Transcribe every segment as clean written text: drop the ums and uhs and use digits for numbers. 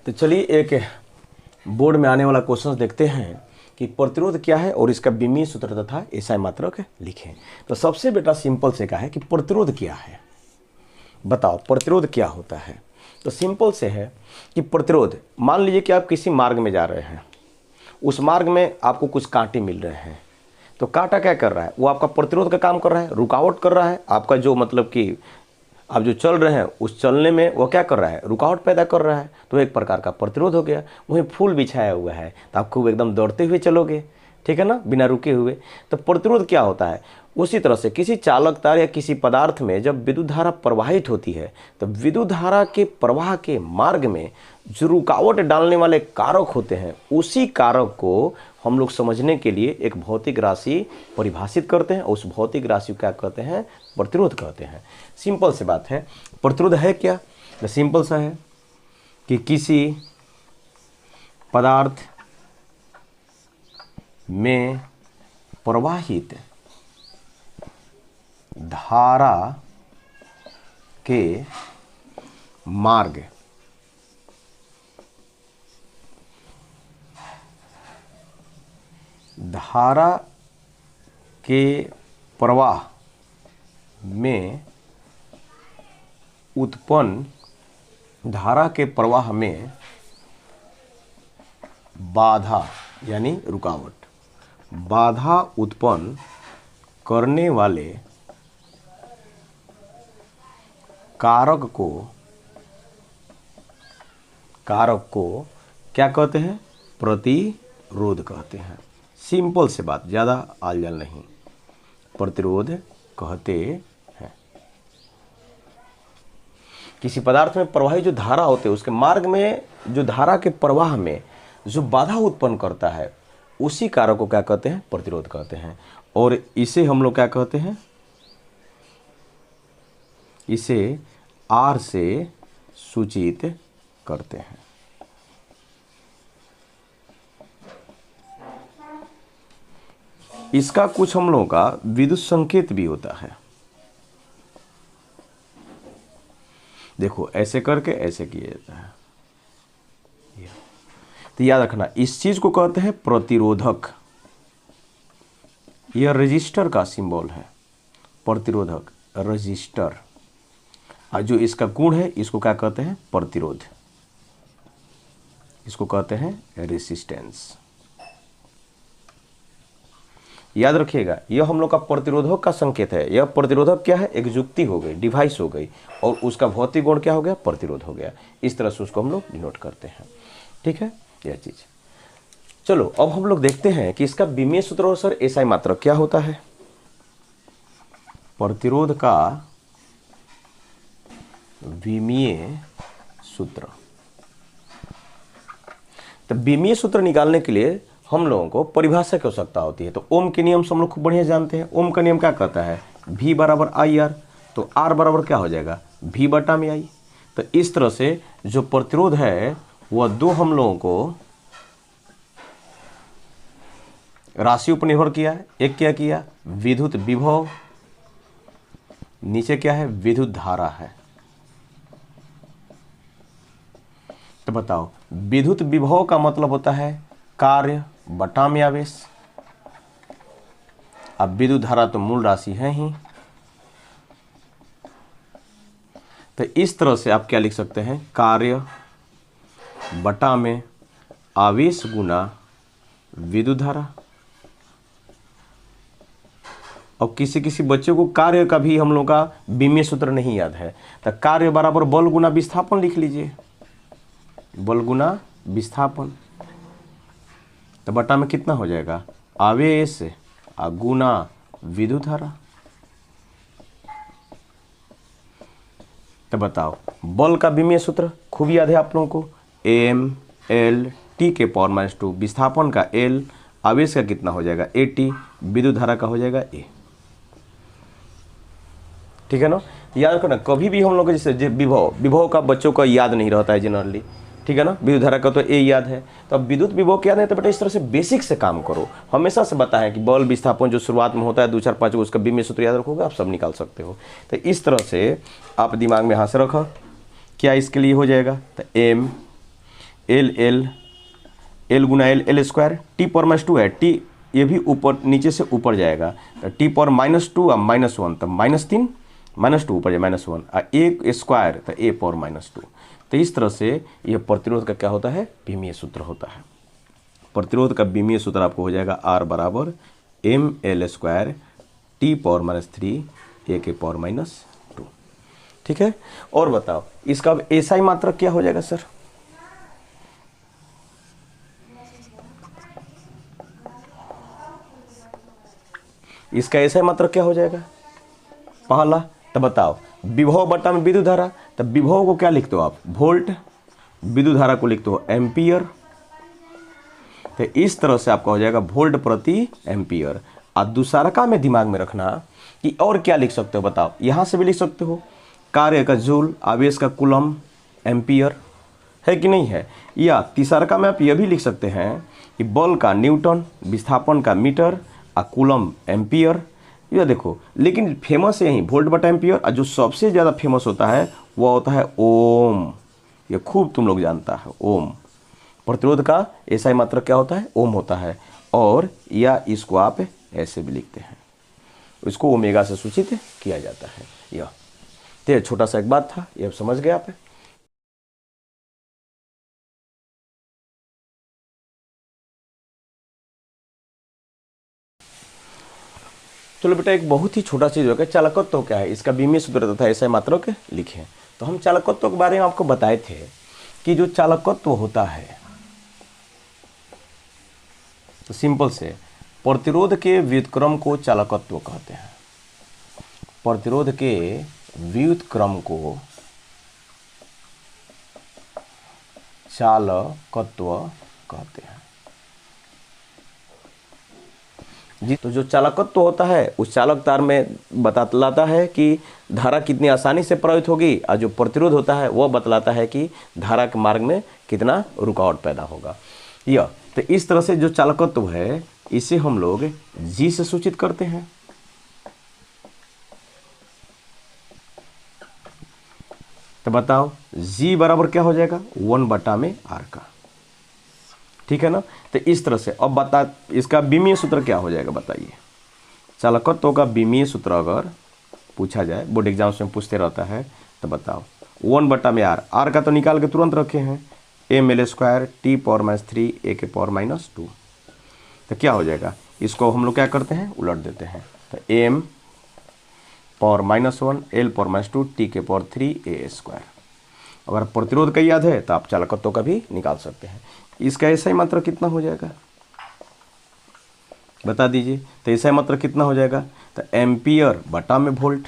तो चलिए एक बोर्ड में आने वाला क्वेश्चन देखते हैं कि प्रतिरोध क्या है और इसका विमीय सूत्र तथा एसआई मात्रक लिखें। तो सबसे बेटा सिंपल से कहा है कि प्रतिरोध क्या है, बताओ प्रतिरोध क्या होता है। तो सिंपल से है कि प्रतिरोध, मान लीजिए कि आप किसी मार्ग में जा रहे हैं, उस मार्ग में आपको कुछ कांटे मिल रहे हैं, तो कांटा क्या कर रहा है, वो आपका प्रतिरोध का काम कर रहा है, रुकावट कर रहा है। आपका जो मतलब कि आप जो चल रहे हैं उस चलने में वो क्या कर रहा है, रुकावट पैदा कर रहा है, तो एक प्रकार का प्रतिरोध हो गया। वहीं फूल बिछाया हुआ है तो आप खूब एकदम दौड़ते हुए चलोगे, ठीक है ना, बिना रुके हुए। तो प्रतिरोध क्या होता है, उसी तरह से किसी चालक तार या किसी पदार्थ में जब विद्युत धारा प्रवाहित होती है तो विद्युत धारा के प्रवाह के मार्ग में जो रुकावट डालने वाले कारक होते हैं, उसी कारक को हम लोग समझने के लिए एक भौतिक राशि परिभाषित करते हैं। उस भौतिक राशि को क्या कहते हैं, प्रतिरोध कहते हैं। सिंपल सी बात है, प्रतिरोध है क्या, तो सिंपल सा है कि किसी पदार्थ में प्रवाहित धारा के मार्ग धारा के प्रवाह में उत्पन्न धारा के प्रवाह में बाधा यानी रुकावट, बाधा उत्पन्न करने वाले कारक को क्या कहते हैं, प्रतिरोध कहते हैं। सिंपल से बात, ज़्यादा आलजल नहीं, प्रतिरोध कहते हैं। किसी पदार्थ में प्रवाही जो धारा होते हैं उसके मार्ग में जो धारा के प्रवाह में जो बाधा उत्पन्न करता है, उसी कारक को क्या कहते हैं, प्रतिरोध कहते हैं। और इसे हम लोग क्या कहते हैं, इसे आर से सूचित करते हैं। इसका कुछ हम लोगों का विद्युत संकेत भी होता है। देखो ऐसे करके ऐसे किया जाता है, तो याद रखना इस चीज को कहते हैं प्रतिरोधक। यह रजिस्टर का सिंबल है, प्रतिरोधक रजिस्टर। और जो इसका गुण है इसको क्या कहते हैं, प्रतिरोध, इसको कहते हैं रेसिस्टेंस। याद रखिएगा, यह हम लोग का प्रतिरोधक का संकेत है। यह प्रतिरोधक क्या है, एक युक्ति हो गई, डिवाइस हो गई, और उसका भौतिक गुण क्या हो गया, प्रतिरोध हो गया। इस तरह से उसको हम लोग डिनोट करते हैं, ठीक है, यह चीज। चलो अब हम लोग देखते हैं कि इसका विमीय सूत्र और सर एसआई मात्रक क्या होता है। प्रतिरोध का विमीय सूत्र, तो विमीय सूत्र निकालने के लिए हम लोगों को परिभाषा की आवश्यकता होती है। तो ओम के नियम से हम लोग खूब बढ़िया जानते हैं। ओम का नियम क्या कहता है, V बराबर आई आर, तो R बराबर क्या हो जाएगा, V बटा में आई। तो इस तरह से जो प्रतिरोध है वह दो हम लोगों को राशियों पर निर्भर किया है। एक क्या किया, विद्युत विभव, नीचे क्या है, विद्युत धारा है। तो बताओ विद्युत विभव का मतलब होता है कार्य बटा में आवेश। अब विद्युत धारा तो मूल राशि है ही, तो इस तरह से आप क्या लिख सकते हैं, कार्य बटा में आवेश गुना विद्युत धारा। और किसी किसी बच्चे को कार्य का भी हम लोग का विमीय सूत्र नहीं याद है, तो कार्य बराबर बल गुना विस्थापन लिख लीजिए, बल गुना विस्थापन। तो बटा में कितना हो जाएगा, आवेश गुना विद्युत धारा। तो बताओ बल का विमीय सूत्र खूब याद है आप लोगों को, एम एल टी के पावर -2, विस्थापन का एल, आवेश का कितना हो जाएगा AT, विद्युत धारा का हो जाएगा A, ठीक है ना। याद रखो ना, कभी भी हम लोग जैसे विभव का बच्चों का याद नहीं रहता है जनरली, ठीक है ना। विद्युत धारा का तो A याद है, तो अब विद्युत विभव क्या है, तो बेटा इस तरह से बेसिक से काम करो। हमेशा से बताएं कि बल विस्थापन जो शुरुआत में होता है 2 4 5 उसका विमीय सूत्र याद रखोगे, आप सब निकाल सकते हो। तो इस तरह से आप दिमाग में यहाँ से रखो क्या इसके लिए हो जाएगा, तो M एल एल एल गुना L L square, T power -2 है, टी ये भी ऊपर नीचे से ऊपर जाएगा, तो टी पावर -2 और -1 तो -3 -2 ऊपर जाए -1 और ए स्क्वायर तो ए पावर -2। तो इस तरह से यह प्रतिरोध का क्या होता है, विमीय सूत्र होता है। प्रतिरोध का विमीय सूत्र आपको हो जाएगा R बराबर ml² टी पावर -3 ए के पावर -2। ठीक है, और बताओ इसका अब एसआई मात्रक क्या हो जाएगा सर? इसका एसआई मात्रक क्या हो जाएगा? पहला तो बताओ विभव बटा में विद्युत धारा, तो विभव को क्या लिखते हो आप? वोल्ट, विद्युत धारा को लिखते हो एम्पियर। तो इस तरह से आपका हो जाएगा वोल्ट प्रति एम्पियर। और दूसरा का में दिमाग में रखना कि और क्या लिख सकते हो बताओ, यहां से भी लिख सकते हो कार्य का जूल, आवेश का कूलम, एम्पियर, है कि नहीं है। या तीसरा का में आप यह भी लिख सकते हैं कि बल का न्यूटन, विस्थापन का मीटर और कूलम एम्पियर। यह देखो, लेकिन फेमस यही वोल्ट बटा एम्पियर, और जो सबसे ज़्यादा फेमस होता है वह होता है ओम। ये खूब तुम लोग जानता है ओम। प्रतिरोध का एसआई मात्रक क्या होता है? ओम होता है। और या इसको आप ऐसे भी लिखते हैं, इसको ओमेगा से सूचित किया जाता है। यह तो छोटा सा एक बात था, ये अब समझ गए आप। चलो बेटा, एक बहुत ही छोटा चीज होगा, चालकत्व तो क्या है, इसका विमीय सूत्र तथा एसआई मात्रक लिखे। तो हम चालकत्व के बारे में आपको बताए थे कि जो चालकत्व होता है, तो सिंपल से प्रतिरोध के व्युत्क्रम को चालकत्व कहते हैं। प्रतिरोध के व्युत्क्रम को चालकत्व कहते हैं जी। तो जो चालकत्व होता है उस चालक तार में बतलाता है कि धारा कितनी आसानी से प्रवाहित होगी, और जो प्रतिरोध होता है वह बतलाता है कि धारा के मार्ग में कितना रुकावट पैदा होगा। यह तो इस तरह से जो चालकत्व है इसे हम लोग जी से सूचित करते हैं। तो बताओ जी बराबर क्या हो जाएगा? 1/r का। ठीक है ना। तो इस तरह से अब बता, इसका विमीय सूत्र क्या हो जाएगा बताइए। चालकत्व का विमीय सूत्र अगर पूछा जाए, बोर्ड एग्जाम्स में पूछते रहता है, तो बताओ 1/r, r का तो निकाल के तुरंत रखे हैं, ml² टी पावर -3 ए के पावर -2। तो क्या हो जाएगा, इसको हम लोग क्या करते हैं, उलट देते हैं। तो m power -1 l power -2 T के पावर 3 a²। अगर प्रतिरोध का याद है तो आप चालकत्व का भी निकाल सकते हैं। इसका एसआई मात्रक कितना हो जाएगा बता दीजिए। तो एसआई मात्रक कितना हो जाएगा? तो एम्पियर बटा में वोल्ट,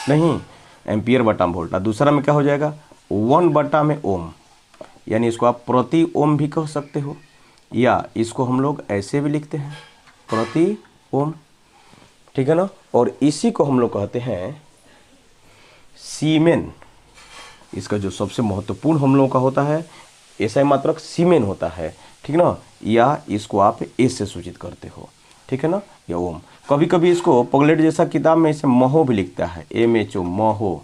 नहीं एम्पियर बटा में वोल्ट, और दूसरा में क्या हो जाएगा 1/ओम, यानी इसको आप प्रति ओम भी कह सकते हो, या इसको हम लोग ऐसे भी लिखते हैं प्रति ओम। ठीक है ना। और इसी को हम लोग कहते हैं सीमेन। इसका जो सबसे महत्वपूर्ण हम लोगों का होता है एसआई मात्रक सीमेन होता है। ठीक ना। या इसको आप ए से सूचित करते हो, ठीक है ना, या ओम। कभी कभी इसको पगलेट जैसा किताब में इसे महो भी लिखता है, MHO महो।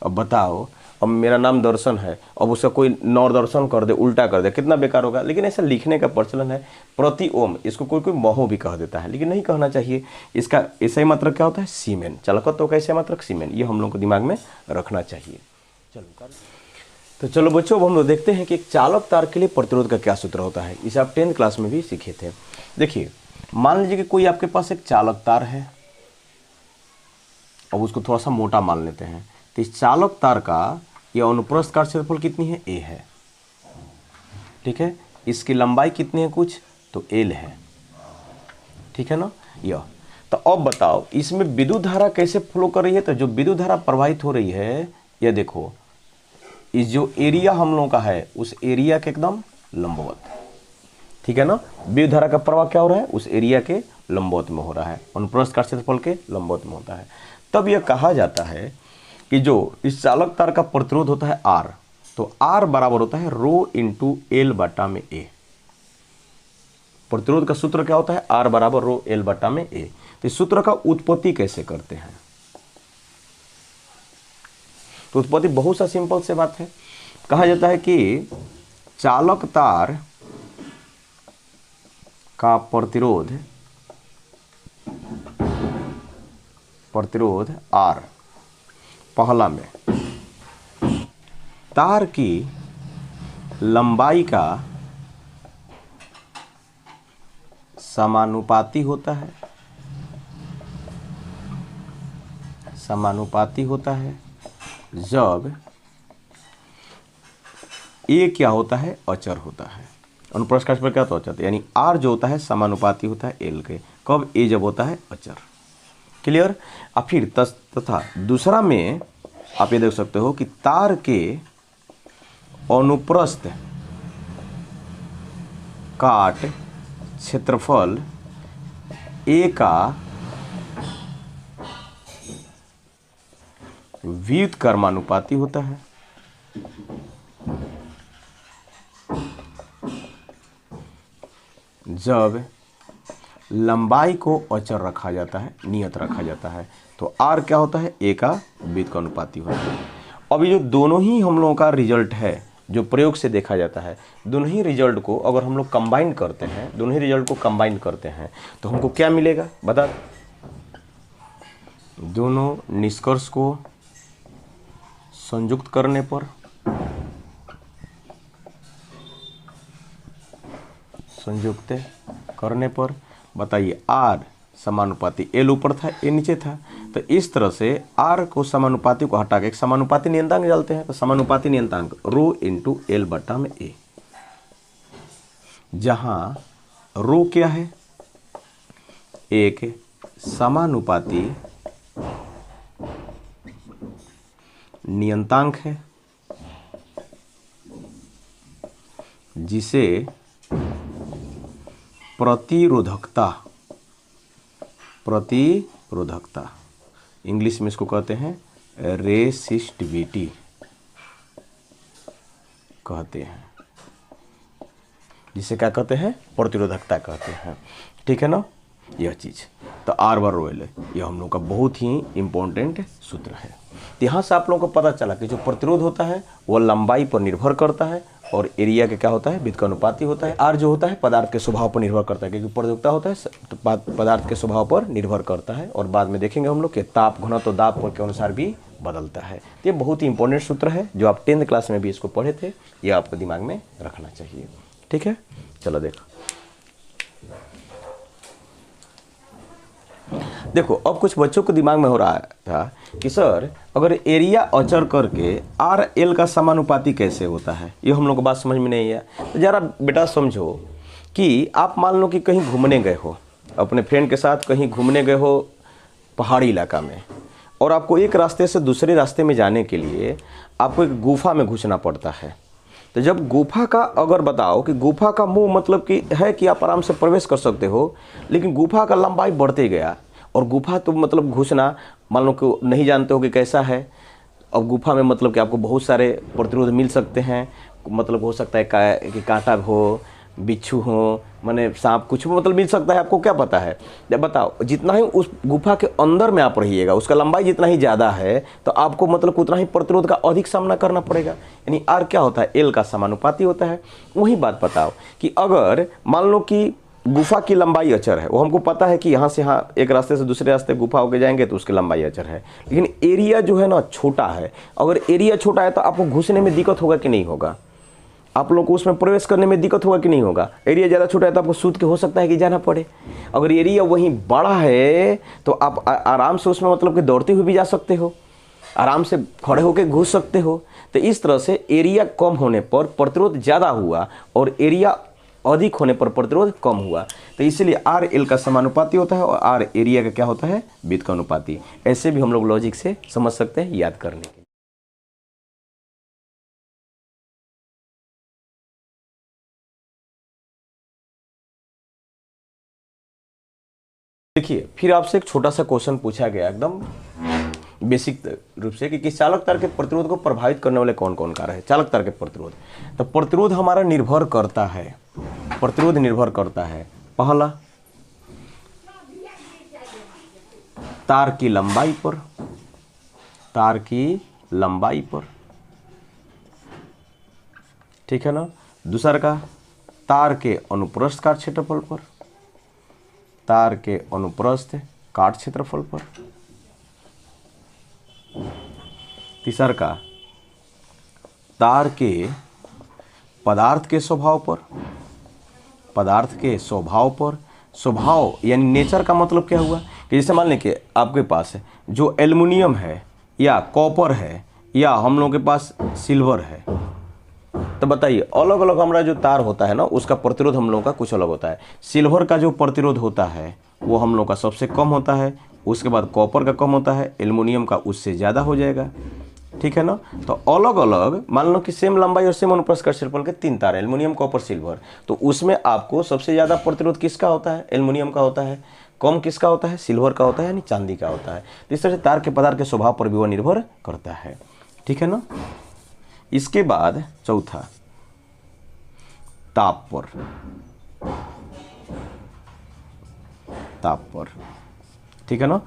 अब बताओ, अब मेरा नाम दर्शन है, अब उसका कोई नौदर्शन कर दे, उल्टा कर दे, कितना बेकार होगा। लेकिन ऐसा लिखने का प्रचलन है प्रति ओम, इसको कोई कोई महो भी कह देता है, लेकिन नहीं कहना चाहिए। इसका एसआई मात्रक क्या होता है? सीमेन। चालकत्व का एसआई मात्रक सीमेन, ये हम लोग को दिमाग में रखना चाहिए। चलो बच्चों, अब हम लोग देखते हैं कि एक चालक तार के लिए प्रतिरोध का क्या सूत्र होता है। इसे आप 10th क्लास में भी सीखे थे। देखिए, मान लीजिए कि कोई आपके पास एक चालक तार है, अब उसको थोड़ा सा मोटा मान लेते हैं। तो इस चालक तार का यह अनुप्रस्थ काट क्षेत्रफल कितनी है? a है। ठीक है। इसकी लंबाई कितनी है कुछ? तो l है। ठीक है ना। यह तो अब बताओ इसमें विद्युत धारा कैसे फ्लो कर रही है। तो जो विद्युत धारा प्रवाहित हो रही है, यह देखो, इस जो एरिया हम लोगों का है उस एरिया के एकदम लंबवत। ठीक है ना। विद्युत धारा का प्रवाह क्या हो रहा है? उस एरिया के लंबवत में हो रहा है, अनुप्रस्थ काट क्षेत्रफल के लंबवत में होता है। तब यह कहा जाता है कि जो इस चालक तार का प्रतिरोध होता है R, तो R बराबर होता है ρ × L बटा में A। प्रतिरोध का सूत्र क्या होता है? R बराबर ρ L बटा में A। तो इस सूत्र का उत्पत्ति कैसे करते हैं? तो उत्पत्ति बहुत सा सिंपल से बात है। कहा जाता है कि चालक तार का प्रतिरोध R। पहला में तार की लंबाई का समानुपाती होता है, जब ए क्या होता है, अचर होता है। अनुप्रस्थ काट पर क्या होता है, यानी आर जो होता है समानुपाती होता है एल के, कब, ए जब होता है अचर। क्लियर। अब फिर तथा दूसरा में आप ये देख सकते हो कि तार के अनुप्रस्थ काट क्षेत्रफल ए का व्युत्क्रमानुपाती होता है। जब लंबाई को अचर रखा जाता है, नियत रखा जाता है, तो आर क्या होता है, ए का व्युत्क्रमानुपाती होता है। अब ये जो दोनों ही हम लोगों का रिजल्ट है, जो प्रयोग से देखा जाता है, दोनों ही रिजल्ट को अगर हम लोग कंबाइन करते हैं, तो हमको क्या मिलेगा बता। दोनों निष्कर्ष को संयुक्त करने पर बताइए आर समानुपाती, एल ऊपर था ए नीचे था, तो इस तरह से आर को समानुपाती को हटा के एक समानुपाती नियतांक डालते हैं, तो समानुपाती नियतांक रो इंटू एल बटा में ए, जहां रो क्या है, एक समानुपाती नियतांक है जिसे प्रतिरोधकता इंग्लिश में इसको कहते हैं रेसिस्टिविटी कहते हैं, जिसे क्या कहते हैं, प्रतिरोधकता कहते हैं। ठीक है ना, यह चीज़ तो आर बार रो एल है, यह हम लोग का बहुत ही इंपॉर्टेंट सूत्र है। तो यहाँ से आप लोगों को पता चला कि जो प्रतिरोध होता है वह लंबाई पर निर्भर करता है और एरिया के क्या होता है, व्युत्क्रमानुपाती होता है। आर जो होता है पदार्थ के स्वभाव पर निर्भर करता है, क्योंकि प्रतिरोधकता होता है तो पदार्थ के स्वभाव पर निर्भर करता है, और बाद में देखेंगे हम लोग कि ताप घनत्व दाब के अनुसार भी बदलता है। तो ये बहुत ही इंपॉर्टेंट सूत्र है, जो आप 10th क्लास में भी इसको पढ़े थे, ये आपको दिमाग में रखना चाहिए। ठीक है, चलो देखो अब कुछ बच्चों को दिमाग में हो रहा था कि सर अगर एरिया अचर करके आर एल का समानुपाती कैसे होता है, ये हम लोग को बात समझ में नहीं है। तो ज़रा बेटा समझो कि आप मान लो कि कहीं घूमने गए हो, अपने फ्रेंड के साथ कहीं घूमने गए हो पहाड़ी इलाका में, और आपको एक रास्ते से दूसरे रास्ते में जाने के लिए आपको एक गुफा में घुसना पड़ता है। तो जब गुफा का अगर बताओ कि गुफा का मुंह मतलब कि है कि आप आराम से प्रवेश कर सकते हो, लेकिन गुफा का लंबाई बढ़ते गया, और गुफा तो मतलब घुसना मान लो कि नहीं जानते हो कि कैसा है। अब गुफा में मतलब कि आपको बहुत सारे प्रतिरोध मिल सकते हैं, मतलब हो सकता है कि कांटा हो, बिच्छू हो, माने सांप, कुछ भी मतलब मिल सकता है, आपको क्या पता है। जब बताओ जितना ही उस गुफा के अंदर में आप रहिएगा, उसका लंबाई जितना ही ज़्यादा है, तो आपको मतलब उतना ही प्रतिरोध का अधिक सामना करना पड़ेगा। यानी आर क्या होता है, एल का समानुपाती होता है। वही बात बताओ कि अगर मान लो कि गुफा की लंबाई अचर है, वो हमको पता है कि यहाँ से यहाँ एक रास्ते से दूसरे रास्ते गुफा होके जाएंगे तो उसकी लंबाई अचर है, लेकिन एरिया जो है ना छोटा है। अगर एरिया छोटा है तो आपको घुसने में दिक्कत होगा कि नहीं होगा, आप लोग को उसमें प्रवेश करने में दिक्कत होगा कि नहीं होगा। एरिया ज़्यादा छोटा है तो आपको सूत के हो सकता है कि जाना पड़े। अगर एरिया वहीं बड़ा है तो आप आराम से उसमें मतलब कि दौड़ते हुए भी जा सकते हो, आराम से खड़े होकर घुस सकते हो। तो इस तरह से एरिया कम होने पर प्रतिरोध ज़्यादा हुआ और एरिया अधिक होने पर प्रतिरोध कम हुआ। तो इसलिए आर एल का समानुपाती होता है और आर एरिया का क्या होता है, व्युत्क्रमानुपाती। ऐसे भी हम लोग लॉजिक से समझ सकते हैं याद करने के। देखिए फिर आपसे एक छोटा सा क्वेश्चन पूछा गया एकदम बेसिक रूप से कि चालक तार के प्रतिरोध को प्रभावित करने वाले कौन कौन कारक है। चालक तार के प्रतिरोध, तो प्रतिरोध हमारा निर्भर करता है, प्रतिरोध निर्भर करता है पहला तार की लंबाई पर, तार की लंबाई पर, ठीक है ना। दूसरा का तार के अनुप्रस्थ काट क्षेत्रफल पर, तार के अनुप्रस्थ काट क्षेत्रफल पर। तीसरा का तार के पदार्थ के स्वभाव पर, पदार्थ के स्वभाव पर। स्वभाव यानी नेचर का मतलब क्या हुआ कि जैसे मान लें कि आपके पास है जो एल्युमिनियम है या कॉपर है या हम लोगों के पास सिल्वर है, तो बताइए अलग अलग हमारा जो तार होता है ना उसका प्रतिरोध हम लोगों का कुछ अलग होता है। सिल्वर का जो प्रतिरोध होता है वो हम लोग का सबसे कम होता है, उसके बाद कॉपर का कम होता है, एल्युमिनियम का उससे ज़्यादा हो जाएगा, ठीक है ना। तो अलग अलग मान लो कि सेम लंबाई और सेम अनुप्रस्थ काट क्षेत्रफल के 3 तार, एल्युमिनियम कॉपर सिल्वर, तो उसमें आपको सबसे ज़्यादा प्रतिरोध किसका होता है? एल्युमिनियम का होता है। कम किसका होता है? सिल्वर का होता है, यानी चांदी का होता है। तो इस तरह से तार के पदार्थ के स्वभाव पर भी वह निर्भर करता है, ठीक है ना। इसके बाद चौथा ताप पर, ताप पर, ठीक है ना।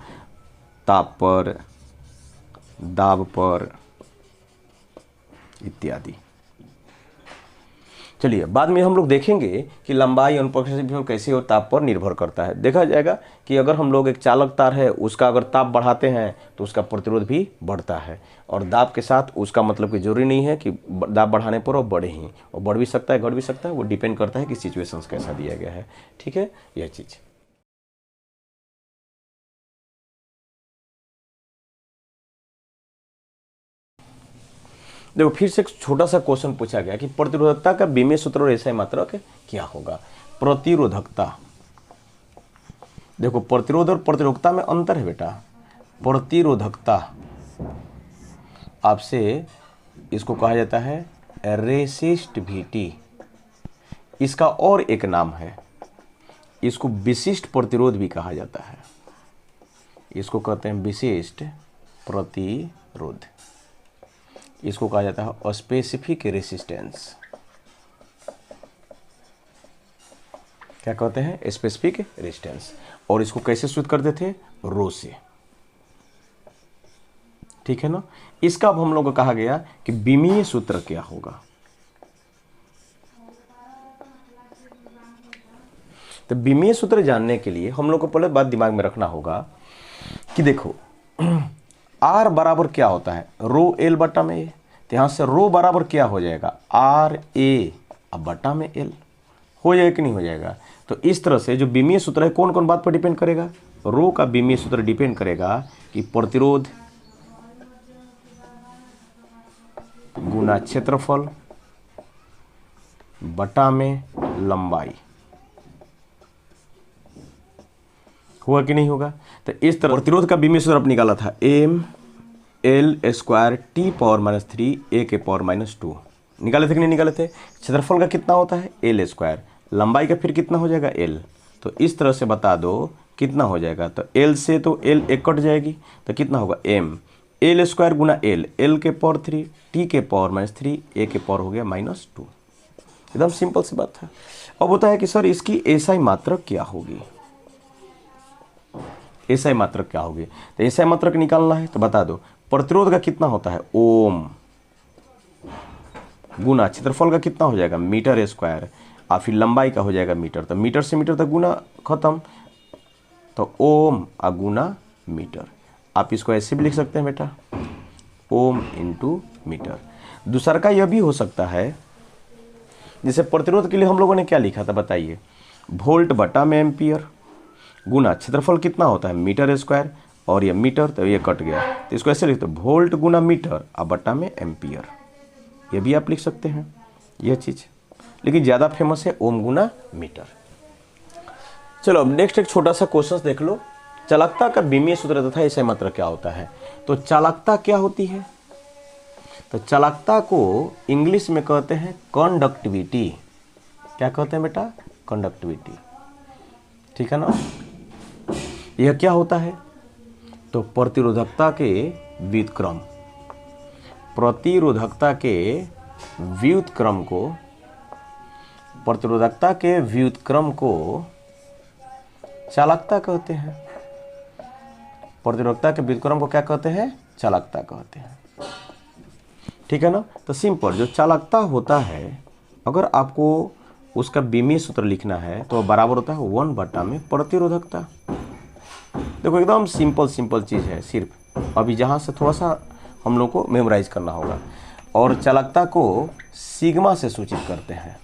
ताप पर, दाब पर इत्यादि। चलिए बाद में हम लोग देखेंगे कि लंबाई अनुप्रस्थ कैसे और ताप पर निर्भर करता है। देखा जाएगा कि अगर हम लोग एक चालक तार है उसका अगर ताप बढ़ाते हैं तो उसका प्रतिरोध भी बढ़ता है, और दाब के साथ उसका मतलब कि जरूरी नहीं है कि दाब बढ़ाने पर वो बढ़े ही, और बढ़ भी सकता है घट भी सकता है, वो डिपेंड करता है कि सिचुएशंस कैसा दिया गया है, ठीक है। यह चीज़ देखो फिर से एक छोटा सा क्वेश्चन पूछा गया कि प्रतिरोधकता का बीमीय सूत्र और एसआई मात्रक क्या होगा। प्रतिरोधकता, देखो प्रतिरोध और प्रतिरोधकता में अंतर है बेटा। प्रतिरोधकता आपसे इसको कहा जाता है रेसिस्टिविटी, इसका और एक नाम है, इसको विशिष्ट प्रतिरोध भी कहा जाता है, इसको कहते हैं विशिष्ट प्रतिरोध, इसको कहा जाता है स्पेसिफिक रेसिस्टेंस। क्या कहते हैं? Specific resistance. और इसको कैसे सूचित करते थे? रो से, ठीक है ना। इसका अब हम लोग को कहा गया कि बीमीय सूत्र क्या होगा। तो बीमीय सूत्र जानने के लिए हम लोग को पहले बात दिमाग में रखना होगा कि देखो आर बराबर क्या होता है? रो एल बटा में ए। तो यहां से रो बराबर क्या हो जाएगा? आर ए अब बटा में एल हो जाएगा कि नहीं हो जाएगा। तो इस तरह से जो बीमीय सूत्र है कौन कौन बात पर डिपेंड करेगा? रो का बीमीय सूत्र डिपेंड करेगा कि प्रतिरोध गुना क्षेत्रफल बटा में लंबाई, हुआ कि नहीं होगा। तो इस तरह प्रतिरोध का बीमीय सूत्र अपने निकाला था M L square T power -3 A के पावर -2, निकाले थे कि नहीं निकाले थे। क्षेत्रफल का कितना होता है? एल स्क्वायर, लंबाई का फिर कितना हो जाएगा? एल। तो इस तरह से बता दो कितना हो जाएगा। तो एल से तो एल एक कट जाएगी, तो कितना होगा? एम एल स्क्वायर गुना एल, एल के पावर 3 टी के पावर -3 ए के पावर हो गया -2। एकदम सिंपल सी बात है। अब होता है कि सर इसकी एसआई मात्रक क्या होगी? एसआई मात्रक क्या होगी? तो एसआई मात्रक निकालना है तो बता दो। प्रतिरोध का कितना होता है? ओम गुना क्षेत्रफल का कितना हो जाएगा? मीटर स्क्वायर, और फिर लंबाई का हो जाएगा मीटर। तो मीटर से मीटर तक गुना खत्म, तो ओम और गुना मीटर। आप इसको ऐसे भी लिख सकते हैं बेटा, ओम इंटू मीटर। दूसरा का यह भी हो सकता है, जैसे प्रतिरोध के लिए हम लोगों ने क्या लिखा था बताइए? वोल्ट बटा में एम्पियर गुना क्षेत्रफल कितना होता है? मीटर स्क्वायर, और ये मीटर तो ये कट गया, तो इसको ऐसे लिखते हैं वोल्ट गुना मीटर और बटा में एम्पियर। ये भी आप लिख सकते हैं यह चीज़, लेकिन ज़्यादा फेमस है ओम गुना मीटर। चलो अब नेक्स्ट एक छोटा सा क्वेश्चन देख लो। चालकता का बीमीय सूत्र तथा एसआई मात्रक क्या होता है? तो चालकता क्या होती है? तो चालकता को इंग्लिश में कहते हैं कंडक्टिविटी। क्या कहते हैं बेटा? कंडक्टिविटी, ठीक है ना। यह क्या होता है? तो प्रतिरोधकता के व्युत्क्रम, प्रतिरोधकता के व्युत्क्रम को, प्रतिरोधकता के व्युत्क्रम को चालकता कहते हैं। प्रतिरोधकता के व्युत्क्रम को क्या कहते हैं? चालकता कहते हैं, ठीक है ना। तो सिंपल जो चालकता होता है अगर आपको उसका बीमीय सूत्र लिखना है तो बराबर होता है 1 बटा में प्रतिरोधकता। देखो एकदम सिंपल चीज़ है, सिर्फ अभी जहाँ से थोड़ा सा हम लोग को मेमोराइज करना होगा। और चालकता को सिग्मा से सूचित करते हैं,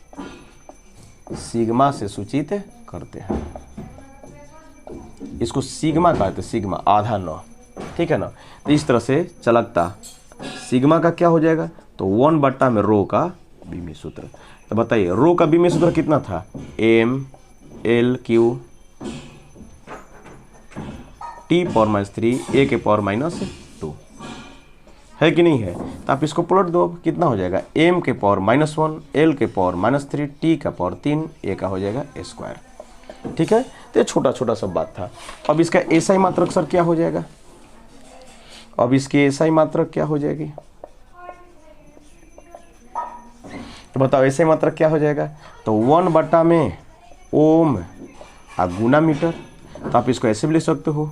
सिग्मा से सूचित करते हैं। इसको सिग्मा कहते हैं, सिग्मा आधा नौ, ठीक है ना। तो इस तरह से चालकता सिग्मा का क्या हो जाएगा, तो 1 बटा में रो का बीमीय सूत्र। तो बताइए रो का बीमीय सूत्र कितना था, m/L/Q T⁻³ A के पावर -2 है कि नहीं है। तो आप इसको पलट दो, अब कितना हो जाएगा, m के पावर -1 L के पावर -3 T का पावर 3 A का हो जाएगा स्क्वायर। ठीक है, तो ये छोटा छोटा सब बात था। अब इसका एसआई मात्रक सर क्या हो जाएगा, अब इसकी एसआई मात्रक क्या हो जाएगी, तो बताओ एसआई मात्रक क्या हो जाएगा, तो 1 बटा में ओम गुना मीटर। तो आप इसको ऐसे भी लिख सकते हो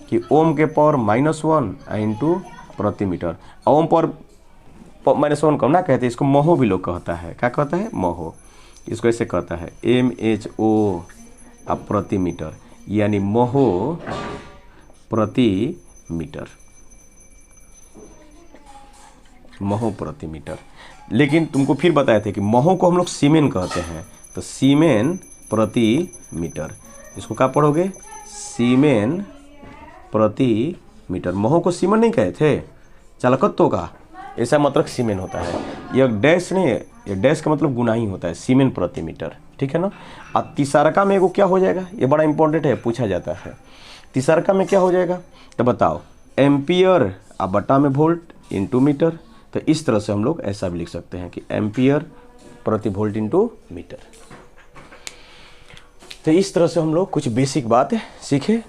कि ओम के पावर -1 इंटू प्रति मीटर। ओम पावर -1 कम ना कहते हैं, इसको महो भी लोग कहता है, क्या कहता है, महो। इसको ऐसे कहता है MHO प्रति मीटर, यानी महो प्रति मीटर, महो प्रति मीटर। लेकिन तुमको फिर बताए थे कि महो को हम लोग सीमेन कहते हैं, तो सीमेन प्रति मीटर, इसको क्या पढ़ोगे, सीमेन प्रति मीटर। महो को सीमेन नहीं कहे थे, चालकत्व का ऐसा मात्रक सीमेन होता है। यह डैश नहीं है, ये डैश का मतलब गुना ही होता है, सीमेन प्रति मीटर, ठीक है ना। और तीसरका में एगो क्या हो जाएगा, ये बड़ा इंपॉर्टेंट है, पूछा जाता है। तीसरका में क्या हो जाएगा, तो बताओ एम्पियर बटा में वोल्ट इंटू मीटर। तो इस तरह से हम लोग ऐसा भी लिख सकते हैं कि एम्पियर प्रति वोल्ट इंटू मीटर। तो इस तरह से हम लोग कुछ बेसिक बात सीखे।